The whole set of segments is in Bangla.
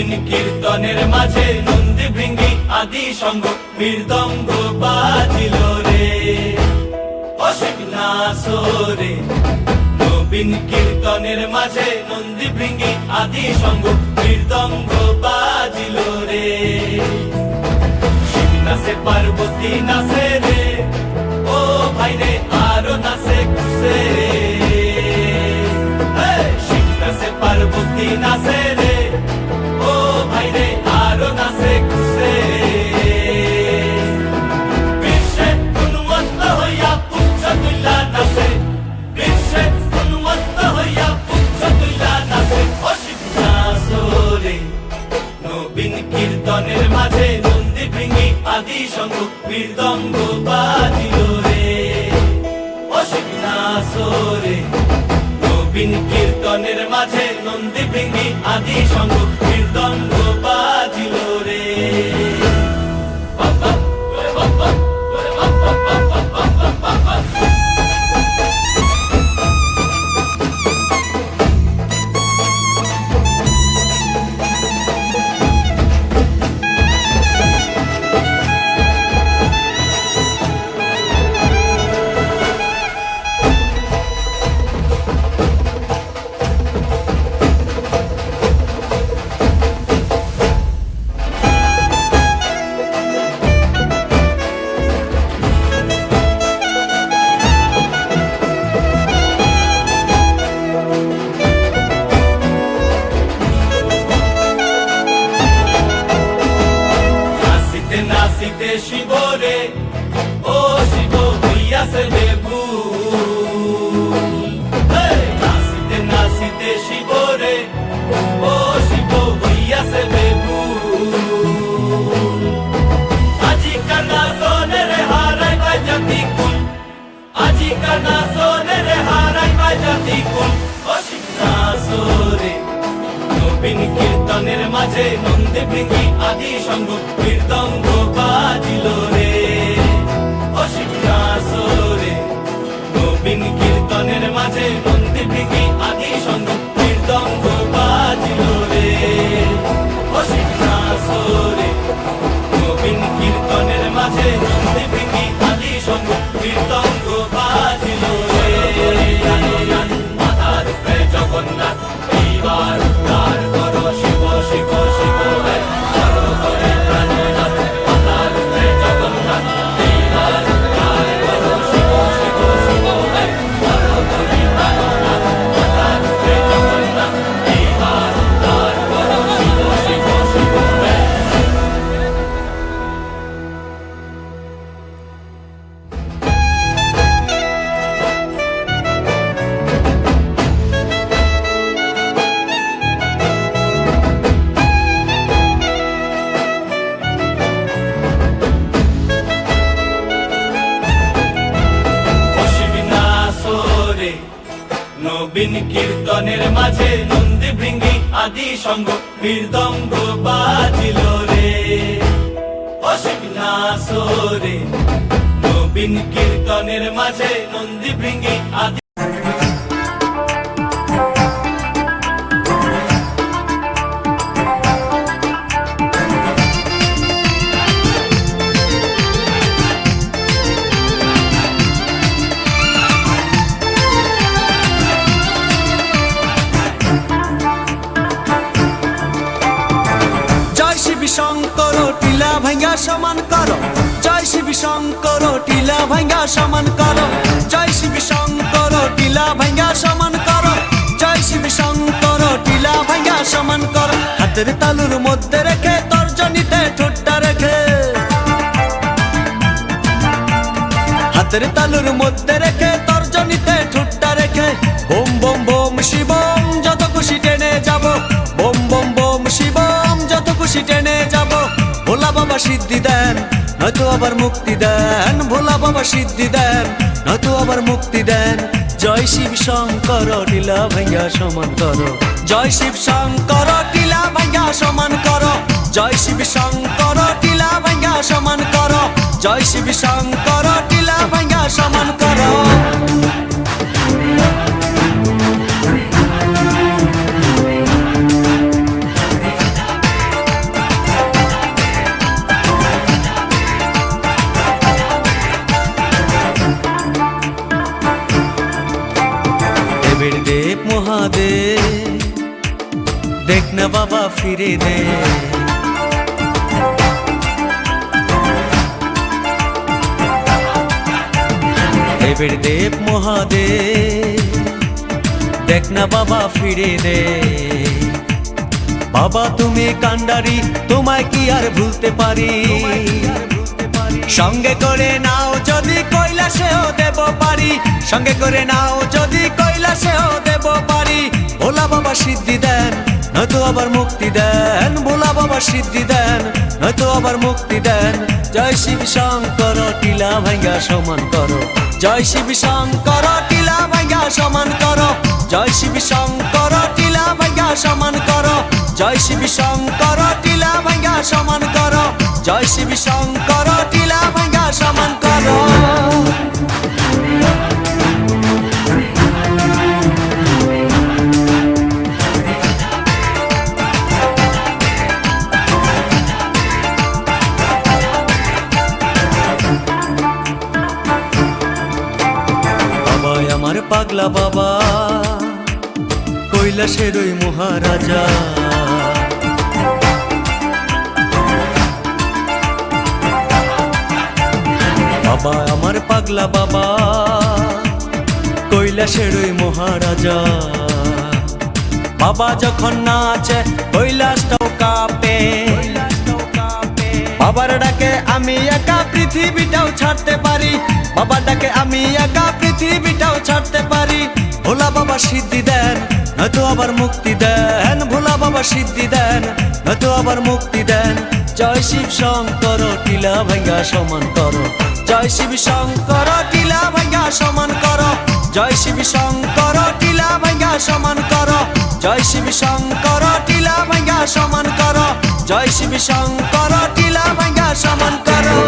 নবীন কীর্তনের মাঝে নন্দী ভৃঙ্গি আদি সঙ্গ মৃদঙ্গ বাজিল রে অসিক নাসরে। নবীন কীর্তনের মাঝে নন্দী ভৃঙ্গি আদি সঙ্গ মৃদঙ্গ বাজিল রে। শিব নাচে পার্বতী নাচে রে, ও ভাই রে আরো নাচে খুশে। শিব নাচে পার্বতী নাচে রে, ও ভাই রে আরো নাচে খুশে। বিশ্বে উন্মত্ত হইয়া পুচ্ছ তুল্লা নাচে, বিশ্বে উন্মত্ত হইয়া পুচ্ছ তুল্লা নাচে অসিক নাচরে। নবীন কীর্তনের মাঝে নন্দী ভৃঙ্গি আদি সঙ্গ মৃদঙ্গ বাজিল রে অসিক নাচরে। নবীন কীর্তনের মাঝে নন্দী ভৃঙ্গি আদি সঙ্গ মৃদঙ্গ বাজিল রে। নাচিতে শিবরে, ও শিব হইয়াছে বেভুল। নাচিতে নাচিতে শিবরে, ও শিব হইয়াছে বেভুল। আজিকার নাচনের হারাই পাই জাতি কুল, আজিকার নাচনের হারাই পাই জাতি কুল অসিক নাচরে। নবীন কীর্তনের মাঝে নন্দী ভৃঙ্গি আদি সঙ্গ মৃদঙ্গ বাজিল রে অসিক নাচরে। নবীন কীর্তনের মাঝে নন্দী ভৃঙ্গি আদি সঙ্গ মৃদঙ্গ বাজিল রে অসিক নাচরে। নবীন কীর্তনের মাঝে নন্দী ভৃঙ্গি আদি সঙ্গ মৃদঙ্গ বাজিল রে। মাথার উপরে জগন্নাথ এইবার উদ্ধার করো শিব শিব শিব করো করে প্রাণনাথ। মাথার উপরে জগন্নাথ এইবার উদ্ধার করো শিব শিব শিব করো করে প্রাণনাথ। মাথার উপরে জগন্নাথ এইবার উদ্ধার করো শিব শিব শিব। নবীন কীর্তনের মাঝে নন্দী ভৃঙ্গি আদি সঙ্গ মৃদঙ্গ বাজিল রে অসিক নাচরে। নবীন কীর্তনের মাঝে নন্দী ভৃঙ্গি আদি শঙ্কর টিলা ভাঙ্গা সমান করো, জয় শিব শঙ্কর টিলা ভাঙ্গা সমান করো, জয় শিব শঙ্কর টিলা ভাঙ্গা সমান করো, জয় শিব শঙ্কর টিলা ভাঙ্গা সমান করো। হাতের তালুর মধ্যে রেখে তর্জনীতে ঠোঁটটা রেখে, হাতের তালুর মধ্যে রেখে তর্জনীতে ঠোঁটটা রেখে বোম বোম বোম শিবম যত খুশি টেনে যাব, বোম বোম বোম শিবম যত খুশি টেনে যাব। ভোলা বাবা সিদ্ধি দেন নয়তো আবার মুক্তি দেন, ভোলা বাবা সিদ্ধি দেন নয়তো আবার মুক্তি দেন। জয় শিব শঙ্কর টিলা ভাঙ্গা সমান করো, জয় শিব শঙ্কর টিলা ভাঙ্গা সমান করো, জয় শিব শঙ্কর টিলা ভাঙ্গা সমান করো, জয় শিব শঙ্কর টিলা ভাঙ্গা সমান করো। ফিরে দে। দেবের দেব মহাদেব দেখ না বাবা ফিরে দে। বাবা তুমি কান্ডারি, তোমায় কি আর ভুলতে পারি? সঙ্গে করে নাও যদি কৈলাসেও দেব পারি, সঙ্গে করে নাও যদি কৈলাসেও দেব পারি। ভোলা বাবা সিদ্ধি দেন নয়তো আবার মুক্তি দেন, ভোলা বাবা সিদ্ধি দেন নয়তো আবার মুক্তি দেন। জয় শিব শঙ্কর টিলা ভাঙ্গা সমান করো, জয় শিব শঙ্কর টিলা ভাঙ্গা সমান করো, জয় শিব শঙ্কর টিলা ভাঙ্গা সমান করো, জয় শিব শঙ্কর টিলা ভাঙ্গা সমান করো, জয় শিব শঙ্কর টিলা ভাঙ্গা সমান করো। বাবা আমার পাগলা বাবা কৈলাসের ওই মহারাজা। বাবা আমার পাগলা বাবা কৈলাসের ওই মহারাজা। বাবা যখন নাচে কৈলাসটাও কাঁপে, বাবার ডাকে আমি একা পৃথিবীটাও ছাড়তে পারি, বাবার ডাকে আমি একা পৃথিবীটাও ছাড়তে পারি। ভোলা বাবা সিদ্ধি দেন নয়তো আবার মুক্তি দেন, ভোলা বাবা সিদ্ধি দেন নয়তো আবার মুক্তি দেন। জয় শিব শঙ্কর টিলা ভাঙ্গা সমান করো, জয় শিব শঙ্কর টিলা ভাঙ্গা সমান করো, জয় শিব শঙ্কর টিলা ভাঙ্গা সমান করো, জয় শিব শঙ্কর টিলা ভাঙ্গা সমান করো, জয় শিব শঙ্কর টিলা ভাঙ্গা সমান করো।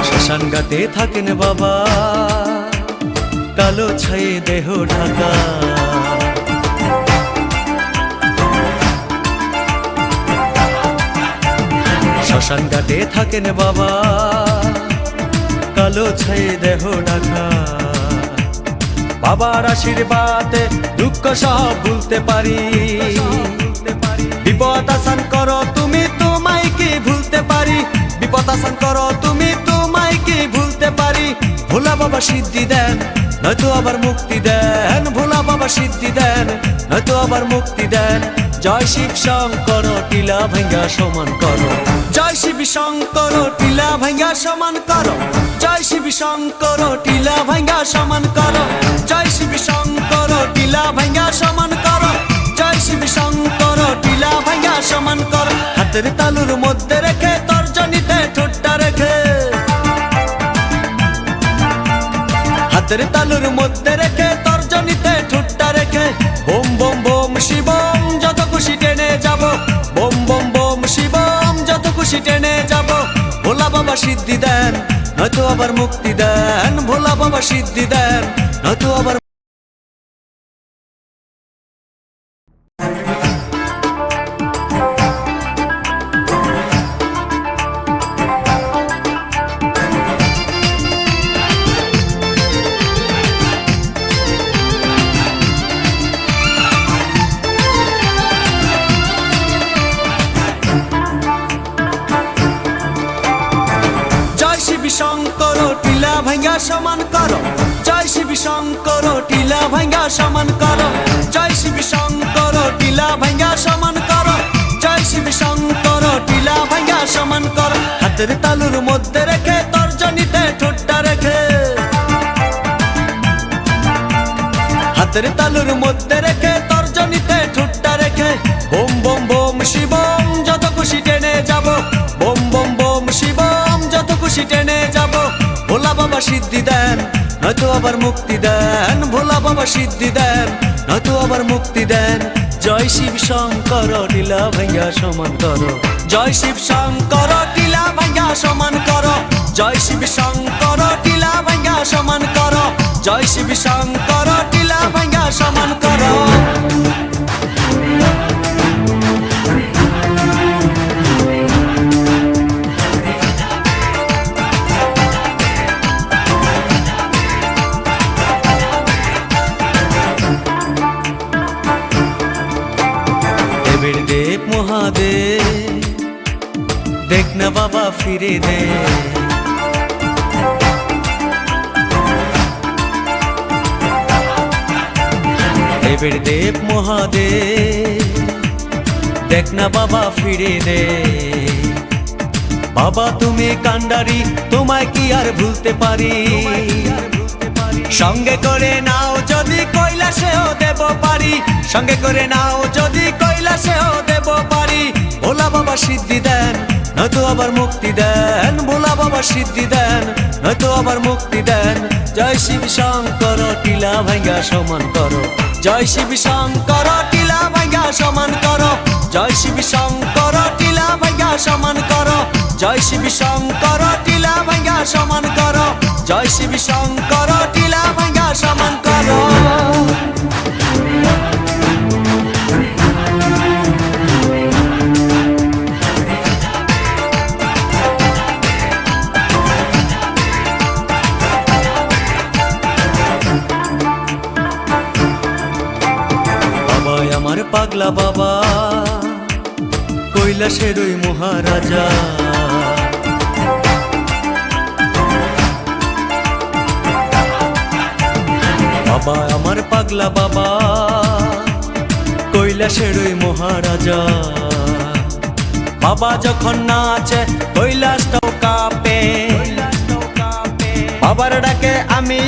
শ্মশান ঘাটে থাকেন বাবা কালো ছায়ে দেহ ঢাকা। শ্মশান ঘাটে থাকেন বাবা কালো ছায়ে দেহ ঢাকা। বাবার আশীর্বাদে দুঃখ সব ভুলতে পারি, বিপদ আসান করো তুমি তোমায় কি ভুলতে পারি, বিপদ আসান করো তুমি তোমায় কি ভুলতে পারি। ভোলা বাবা সিদ্ধি দেন নয়তো আবার মুক্তি দেন, ভোলা বাবা সিদ্ধি দেন নয়তো আবার মুক্তি দেন। জয় শিব শঙ্কর টিলা ভাঙ্গা সমান করো, জয় শিব শঙ্কর টিলা ভাঙ্গা সমান করো, জয় শিব শঙ্কর টিলা ভাঙ্গা সমান করো, জয় শিব শঙ্কর টিলা ভাঙ্গা সমান করো, জয় শিব শঙ্কর টিলা ভাঙ্গা সমান করো। হাতের তালুর মধ্যে রেখে তর্জনীতে ঠোঁটটা রেখে, হাতের তালুর মধ্যে রেখে তর্জনীতে ঠোঁটটা রেখে। বোম বোম বোম শিবম যত খুশি টেনে যাব, বোম বোম বোম শিবম যত খুশি টেনে যাব। ভোলা বাবা সিদ্ধি দেন নয়তো আবার মুক্তি দেন, ভোলা বাবা সিদ্ধি দেন নয়তো আবার। শঙ্কর টিলা ভাঙ্গা সমান করো, জয় শিব শঙ্কর টিলা ভাঙ্গা সমান করো, জয় শিব শঙ্কর টিলা ভাঙ্গা সমান করো, জয় শিব শঙ্কর টিলা ভাঙ্গা সমান করো। হাতের তালুর মধ্যে রেখে তর্জনীতে ঠোঁটটা রেখে, হাতের তালুর মধ্যে রেখে তর্জনীতে ঠোঁটটা রেখে। বোম বোম বোম শিবম যত খুশি টেনে যাব, বোম বোম বোম শিবম যত খুশি টেনে যাব। ভোলা বাবা সিদ্ধি দেন নয়তো আবার মুক্তি দেন, ভোলা বাবা সিদ্ধি দেন নয়তো আবার মুক্তি দেন। জয় শিব শঙ্কর টিলা ভাঙ্গা সমান করো, জয় শিব শঙ্কর টিলা ভাঙ্গা সমান করো, জয় শিব শঙ্কর টিলা ভাঙ্গা সমান করো, জয় শিব শঙ্কর টিলা ভাঙ্গা সমান করো। দেবের দেব মহাদেব দেখ না বাবা ফিরে দে দেবের দেব মহাদেব দেখ না বাবা ফিরে দে বাবা তুমি কান্ডারি তোমায় কি আর ভুলতে পারি সঙ্গে করে নাও যদি কৈলাসেও দেব পারি সঙ্গে করে নাও যদি কৈলাসেও দেব পারি ভোলা বাবা সিদ্ধি দেন নয়তো আবার মুক্তি দেন ভোলা বাবা সিদ্ধি দেন নয়তো আবার মুক্তি দেন জয় শিব শঙ্কর টিলা ভাঙ্গা সমান করো জয় শিব শঙ্কর টিলা ভাঙ্গা সমান করো জয় শিব শঙ্কর টিলা ভাঙ্গা সমান করো জয় শিব শঙ্কর টিলা ভাঙ্গা সমান করো জয় শিব শঙ্কর টিলা ভাঙ্গা সমান করো বাবাই আমার পাগলা বাবা কৈলাসের ওই মহারাজা বাবা আমার পাগলা বাবা কৈলাসের ওই মহারাজা বাবা যখন নাচে কৈলাসটাও কাঁপে বাবার ডাকে আমি